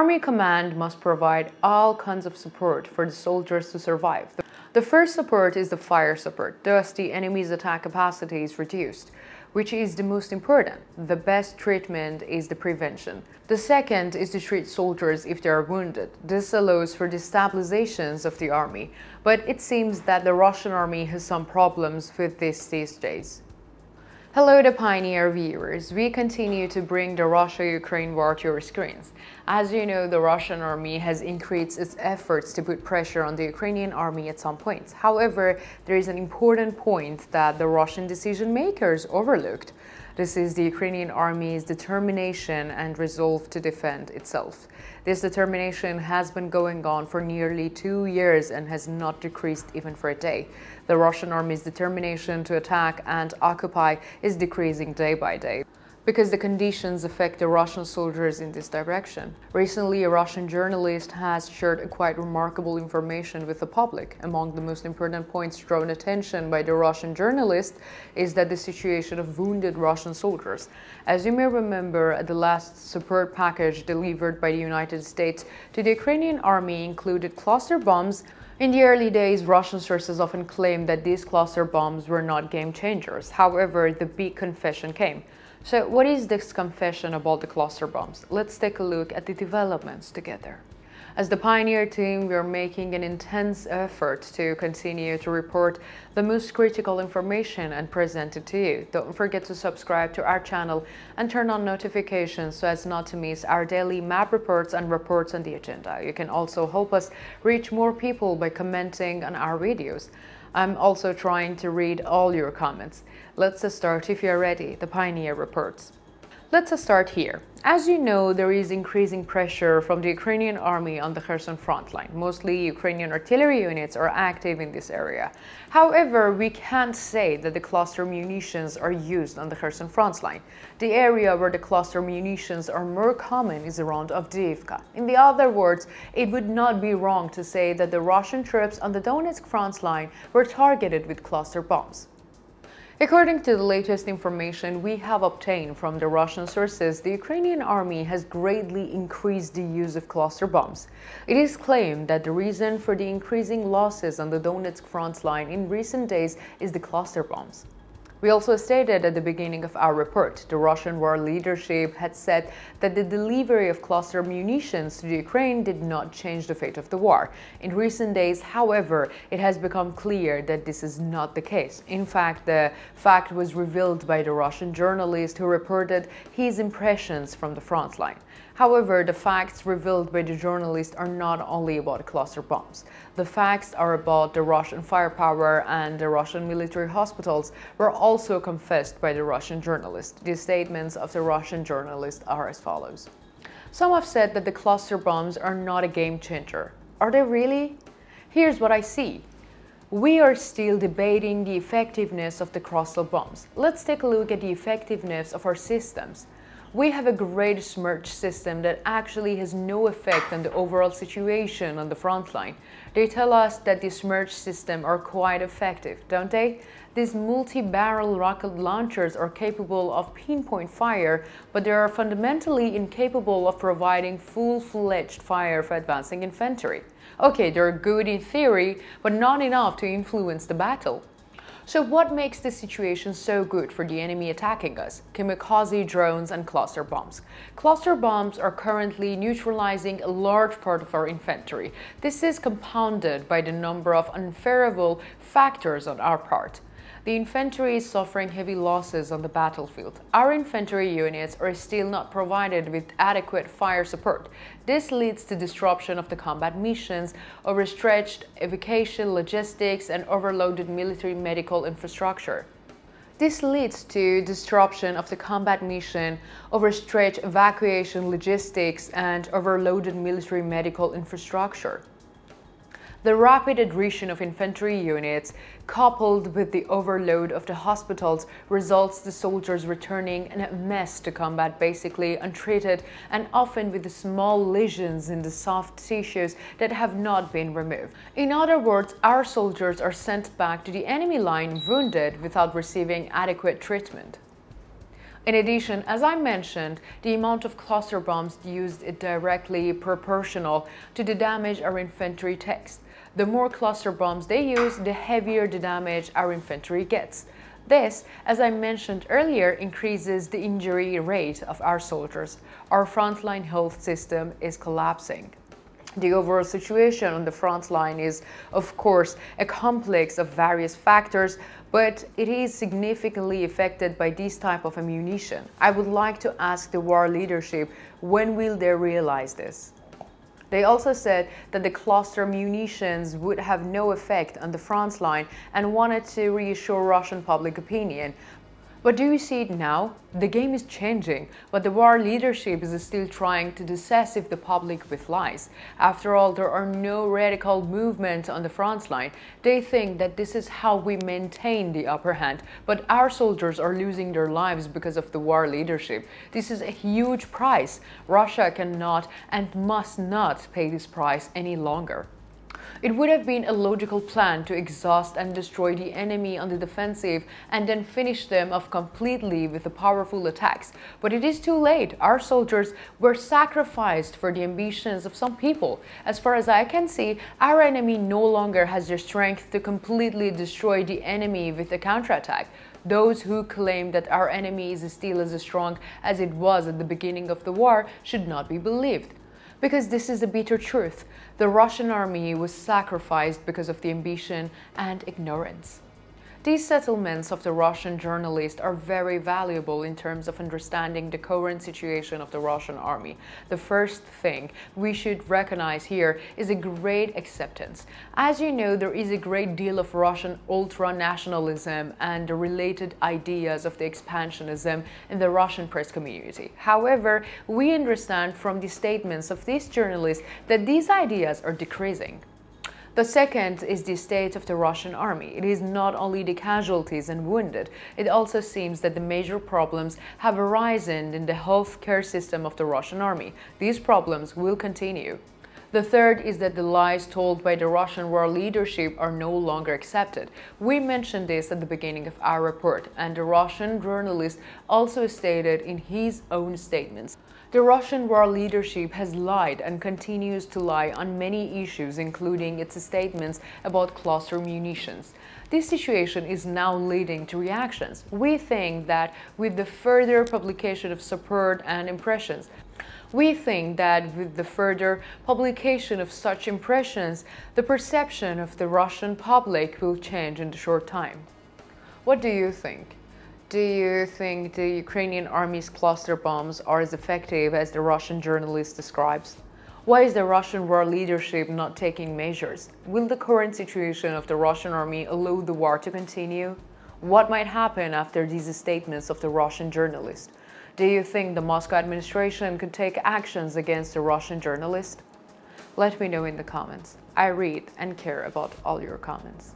Army command must provide all kinds of support for the soldiers to survive. The first support is the fire support, thus the enemy's attack capacity is reduced, which is the most important. The best treatment is the prevention. The second is to treat soldiers if they are wounded. This allows for the stabilizations of the army, but it seems that the Russian army has some problems with this these days. Hello, the Pioneer viewers. We continue to bring the Russia-Ukraine war to your screens. As you know, the Russian army has increased its efforts to put pressure on the Ukrainian army at some points. However, there is an important point that the Russian decision makers overlooked. This is the Ukrainian army's determination and resolve to defend itself. This determination has been going on for nearly 2 years and has not decreased even for a day. The Russian army's determination to attack and occupy is decreasing day by day, because the conditions affect the Russian soldiers in this direction. Recently, a Russian journalist has shared quite remarkable information with the public. Among the most important points drawn attention by the Russian journalist is that the situation of wounded Russian soldiers. As you may remember, the last support package delivered by the United States to the Ukrainian army included cluster bombs. In the early days, Russian sources often claimed that these cluster bombs were not game changers. However, the big confession came. So what is this confession about the cluster bombs? Let's take a look at the developments together. As the Pioneer team, we are making an intense effort to continue to report the most critical information and present it to you. Don't forget to subscribe to our channel and turn on notifications so as not to miss our daily map reports and reports on the agenda. You can also help us reach more people by commenting on our videos. I'm also trying to read all your comments. Let's start if you're ready. The Pioneer reports. Let's start here. As you know, there is increasing pressure from the Ukrainian army on the Kherson front line. Mostly Ukrainian artillery units are active in this area. However, we can't say that the cluster munitions are used on the Kherson front line. The area where the cluster munitions are more common is around Avdiivka. In the other words, it would not be wrong to say that the Russian troops on the Donetsk front line were targeted with cluster bombs. According to the latest information we have obtained from the Russian sources, the Ukrainian army has greatly increased the use of cluster bombs. It is claimed that the reason for the increasing losses on the Donetsk front line in recent days is the cluster bombs. We also stated at the beginning of our report, the Russian war leadership had said that the delivery of cluster munitions to the Ukraine did not change the fate of the war. In recent days, however, it has become clear that this is not the case. In fact, the fact was revealed by the Russian journalist who reported his impressions from the front line. However, the facts revealed by the journalist are not only about cluster bombs. The facts are about the Russian firepower, and the Russian military hospitals were also confessed by the Russian journalist. The statements of the Russian journalist are as follows. Some have said that the cluster bombs are not a game changer. Are they really? Here's what I see. We are still debating the effectiveness of the cluster bombs. Let's take a look at the effectiveness of our systems. We have a great Smerch system that actually has no effect on the overall situation on the front line. They tell us that the Smerch system are quite effective, don't they? These multi-barrel rocket launchers are capable of pinpoint fire, but they are fundamentally incapable of providing full-fledged fire for advancing infantry. Okay, they're good in theory, but not enough to influence the battle. So what makes this situation so good for the enemy attacking us? Kamikaze drones and cluster bombs. Cluster bombs are currently neutralizing a large part of our infantry. This is compounded by the number of unfavorable factors on our part. The infantry is suffering heavy losses on the battlefield. Our infantry units are still not provided with adequate fire support. This leads to disruption of the combat missions, overstretched evacuation logistics, and overloaded military medical infrastructure. This leads to disruption of the combat mission, overstretched evacuation logistics, and overloaded military medical infrastructure. The rapid attrition of infantry units, coupled with the overload of the hospitals, results the soldiers returning in a mess to combat, basically untreated and often with small lesions in the soft tissues that have not been removed. In other words, our soldiers are sent back to the enemy line wounded without receiving adequate treatment. In addition, as I mentioned, the amount of cluster bombs used is directly proportional to the damage our infantry takes. The more cluster bombs they use, the heavier the damage our infantry gets. This, as I mentioned earlier, increases the injury rate of our soldiers. Our frontline health system is collapsing. The overall situation on the front line is, of course, a complex of various factors, but it is significantly affected by this type of ammunition. I would like to ask the war leadership, when will they realize this? They also said that the cluster munitions would have no effect on the front line and wanted to reassure Russian public opinion. But do you see it now? The game is changing, but the war leadership is still trying to deceive the public with lies. After all, there are no radical movements on the front line. They think that this is how we maintain the upper hand, but our soldiers are losing their lives because of the war leadership. This is a huge price. Russia cannot and must not pay this price any longer. It would have been a logical plan to exhaust and destroy the enemy on the defensive and then finish them off completely with the powerful attacks. But it is too late. Our soldiers were sacrificed for the ambitions of some people. As far as I can see, our enemy no longer has the strength to completely destroy the enemy with a counterattack. Those who claim that our enemy is still as strong as it was at the beginning of the war should not be believed. Because this is the bitter truth. The Russian army was sacrificed because of the ambition and ignorance. These settlements of the Russian journalists are very valuable in terms of understanding the current situation of the Russian army. The first thing we should recognize here is a great acceptance. As you know, there is a great deal of Russian ultra-nationalism and the related ideas of the expansionism in the Russian press community. However, we understand from the statements of these journalists that these ideas are decreasing. The second is the state of the Russian army. It is not only the casualties and wounded, it also seems that the major problems have arisen in the healthcare system of the Russian army. These problems will continue. The third is that the lies told by the Russian war leadership are no longer accepted. We mentioned this at the beginning of our report, and the Russian journalist also stated in his own statements. The Russian war leadership has lied and continues to lie on many issues, including its statements about cluster munitions. This situation is now leading to reactions. We think that with the further publication of support and impressions, such impressions, the perception of the Russian public will change in a short time. What do you think? Do you think the Ukrainian army's cluster bombs are as effective as the Russian journalist describes? Why is the Russian war leadership not taking measures? Will the current situation of the Russian army allow the war to continue? What might happen after these statements of the Russian journalist? Do you think the Moscow administration could take actions against the Russian journalist? Let me know in the comments. I read and care about all your comments.